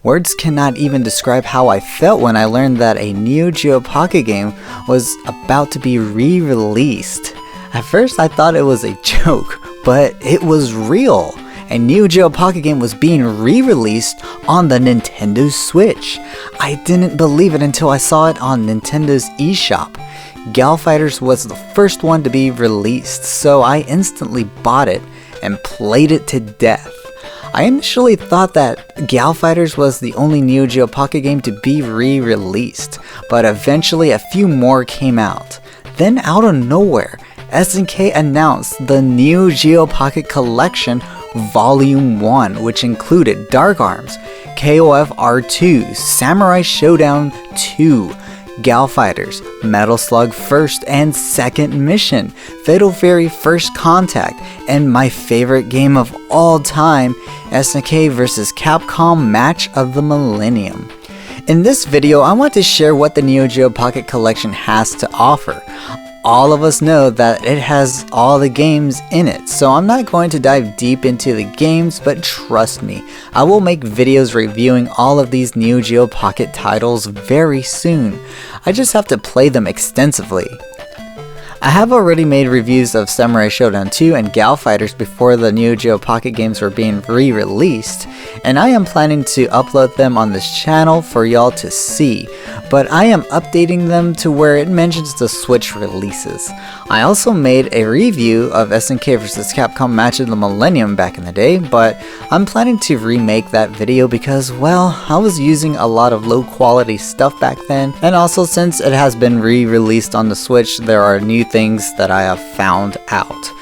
Words cannot even describe how I felt when I learned that a Neo Geo Pocket game was about to be re-released. At first I thought it was a joke, but it was real. A Neo Geo Pocket game was being re-released on the Nintendo Switch. I didn't believe it until I saw it on Nintendo's eShop. Gal Fighters was the first one to be released, so I instantly bought it and played it to death. I initially thought that Gal Fighters was the only Neo Geo Pocket game to be re-released, but eventually a few more came out. Then out of nowhere, SNK announced the Neo Geo Pocket Collection Volume 1, which included Dark Arms, KOF R2, Samurai Showdown 2, Gal Fighters, Metal Slug First and Second Mission, Fatal Fury First Contact, and my favorite game of all time, SNK vs Capcom Match of the Millennium. In this video, I want to share what the Neo Geo Pocket Collection has to offer. All of us know that it has all the games in it, so I'm not going to dive deep into the games, but trust me, I will make videos reviewing all of these Neo Geo Pocket titles very soon. I just have to play them extensively. I have already made reviews of Samurai Showdown 2 and Gal Fighters before the Neo Geo Pocket games were being re-released, and I am planning to upload them on this channel for y'all to see, but I am updating them to where it mentions the Switch releases. I also made a review of SNK vs Capcom Match of the Millennium back in the day, but I'm planning to remake that video because, well, I was using a lot of low quality stuff back then, and also since it has been re-released on the Switch, there are new things that I have found out.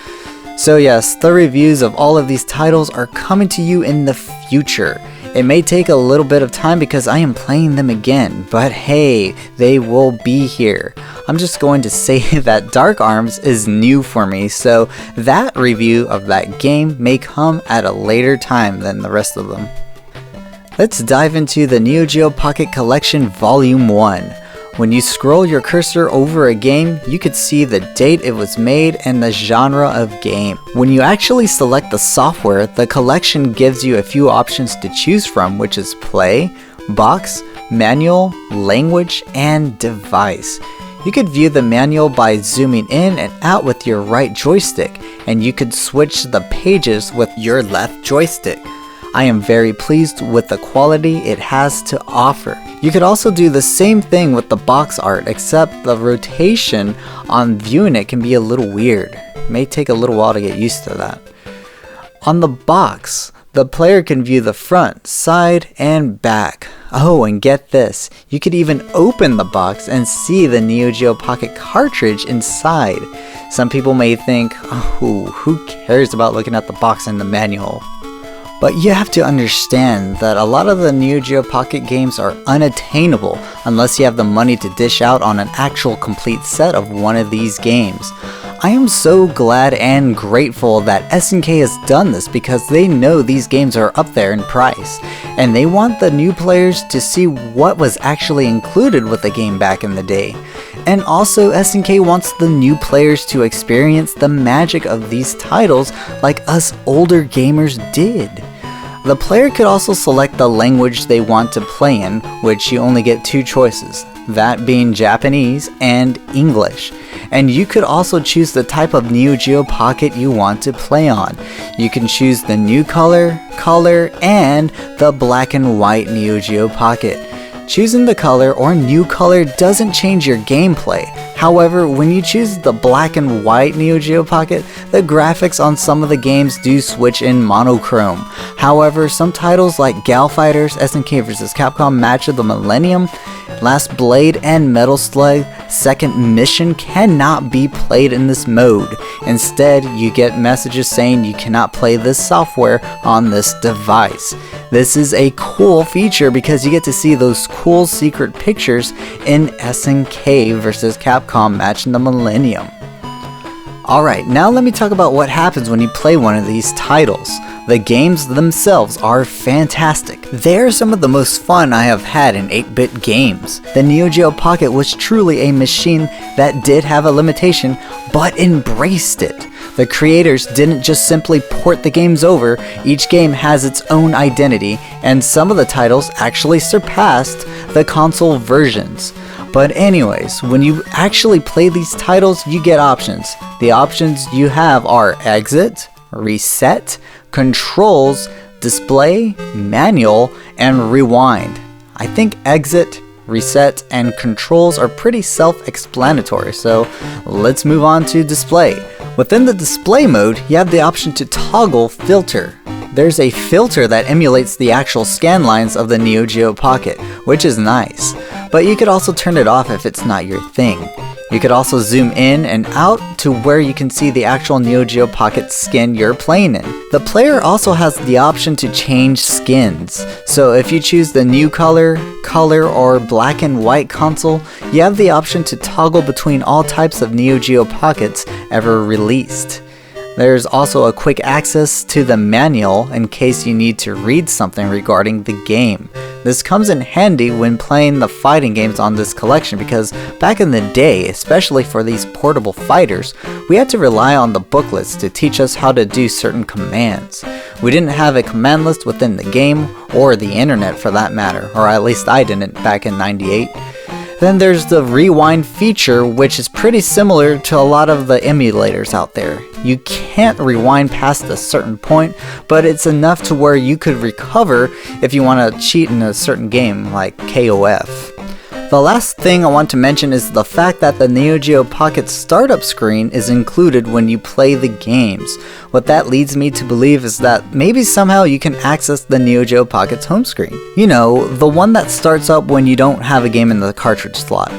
So yes, the reviews of all of these titles are coming to you in the future. It may take a little bit of time because I am playing them again, but hey, they will be here. I'm just going to say that Dark Arms is new for me, so that review of that game may come at a later time than the rest of them. Let's dive into the Neo Geo Pocket Collection Volume 1. When you scroll your cursor over a game, you could see the date it was made and the genre of game. When you actually select the software, the collection gives you a few options to choose from, which is Play, Box, Manual, Language, and Device. You could view the manual by zooming in and out with your right joystick, and you could switch the pages with your left joystick. I am very pleased with the quality it has to offer. You could also do the same thing with the box art, except the rotation on viewing it can be a little weird. It may take a little while to get used to that. On the box, the player can view the front, side, and back. Oh, and get this, you could even open the box and see the Neo Geo Pocket cartridge inside. Some people may think, oh, who cares about looking at the box and the manual? But you have to understand that a lot of the Neo Geo Pocket games are unattainable unless you have the money to dish out on an actual complete set of one of these games. I am so glad and grateful that SNK has done this because they know these games are up there in price, and they want the new players to see what was actually included with the game back in the day. And also SNK wants the new players to experience the magic of these titles like us older gamers did. The player could also select the language they want to play in, which you only get two choices, that being Japanese and English. And you could also choose the type of Neo Geo Pocket you want to play on. You can choose the new color, and the black and white Neo Geo Pocket. Choosing the color or new color doesn't change your gameplay. However, when you choose the black and white Neo Geo Pocket, the graphics on some of the games do switch in monochrome. However, some titles like Gal Fighters, SNK vs Capcom Match of the Millennium, Last Blade, and Metal Slug Second Mission cannot be played in this mode. Instead, you get messages saying you cannot play this software on this device. This is a cool feature because you get to see those cool secret pictures in SNK vs Capcom Match in the Millennium. Alright, now let me talk about what happens when you play one of these titles. The games themselves are fantastic. They are some of the most fun I have had in 8-bit games. The Neo Geo Pocket was truly a machine that did have a limitation, but embraced it. The creators didn't just simply port the games over, each game has its own identity, and some of the titles actually surpassed the console versions. But anyways, when you actually play these titles, you get options. The options you have are exit, reset, controls, display, manual, and rewind. I think exit, reset, and controls are pretty self-explanatory, so let's move on to display. Within the display mode, you have the option to toggle filter. There's a filter that emulates the actual scan lines of the Neo Geo Pocket, which is nice, but you could also turn it off if it's not your thing. You could also zoom in and out to where you can see the actual Neo Geo Pocket skin you're playing in. The player also has the option to change skins, so if you choose the new color, or black and white console, you have the option to toggle between all types of Neo Geo Pockets ever released. There's also a quick access to the manual in case you need to read something regarding the game. This comes in handy when playing the fighting games on this collection because back in the day, especially for these portable fighters, we had to rely on the booklets to teach us how to do certain commands. We didn't have a command list within the game or the internet for that matter, or at least I didn't back in '98. Then there's the rewind feature, which is pretty similar to a lot of the emulators out there. You can't rewind past a certain point, but it's enough to where you could recover if you want to cheat in a certain game like KOF. The last thing I want to mention is the fact that the Neo Geo Pocket startup screen is included when you play the games. What that leads me to believe is that maybe somehow you can access the Neo Geo Pocket's home screen. You know, the one that starts up when you don't have a game in the cartridge slot.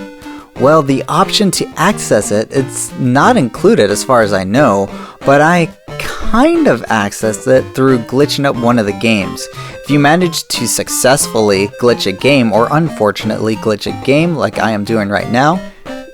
Well, the option to access it's not included as far as I know, but I kind of accessed it through glitching up one of the games. If you manage to successfully glitch a game, or unfortunately glitch a game like I am doing right now,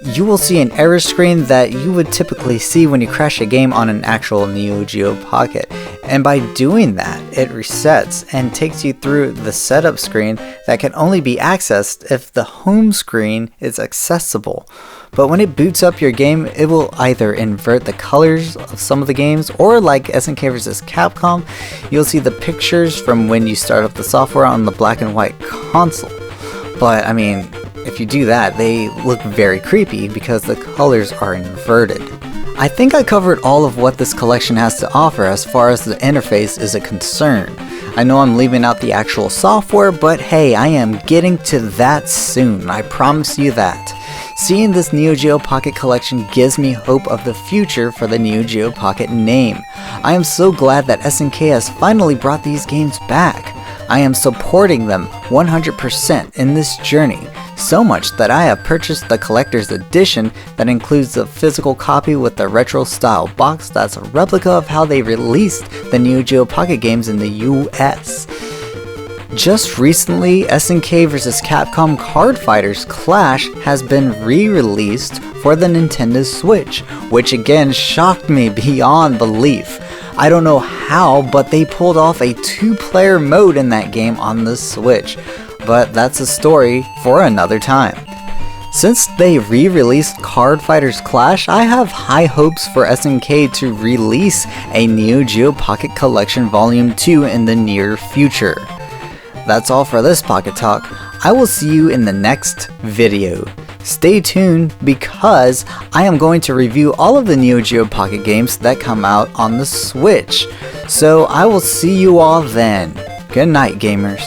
you will see an error screen that you would typically see when you crash a game on an actual Neo Geo Pocket. And by doing that, it resets and takes you through the setup screen that can only be accessed if the home screen is accessible. But when it boots up your game, it will either invert the colors of some of the games, or like SNK vs Capcom, you'll see the pictures from when you start up the software on the black and white console. But I mean, if you do that, they look very creepy because the colors are inverted. I think I covered all of what this collection has to offer as far as the interface is a concern. I know I'm leaving out the actual software, but hey, I am getting to that soon, I promise you that. Seeing this Neo Geo Pocket Collection gives me hope of the future for the Neo Geo Pocket name. I am so glad that SNK has finally brought these games back. I am supporting them 100% in this journey, so much that I have purchased the collector's edition that includes a physical copy with the retro style box that's a replica of how they released the Neo Geo Pocket games in the US. Just recently, SNK vs Capcom Card Fighters Clash has been re-released for the Nintendo Switch, which again shocked me beyond belief. I don't know how, but they pulled off a 2-player mode in that game on the Switch, but that's a story for another time. Since they re-released Card Fighters Clash, I have high hopes for SNK to release a Neo Geo Pocket Collection Volume 2 in the near future. That's all for this Pocket Talk. I will see you in the next video. Stay tuned because I am going to review all of the Neo Geo Pocket games that come out on the Switch. So I will see you all then. Good night, gamers.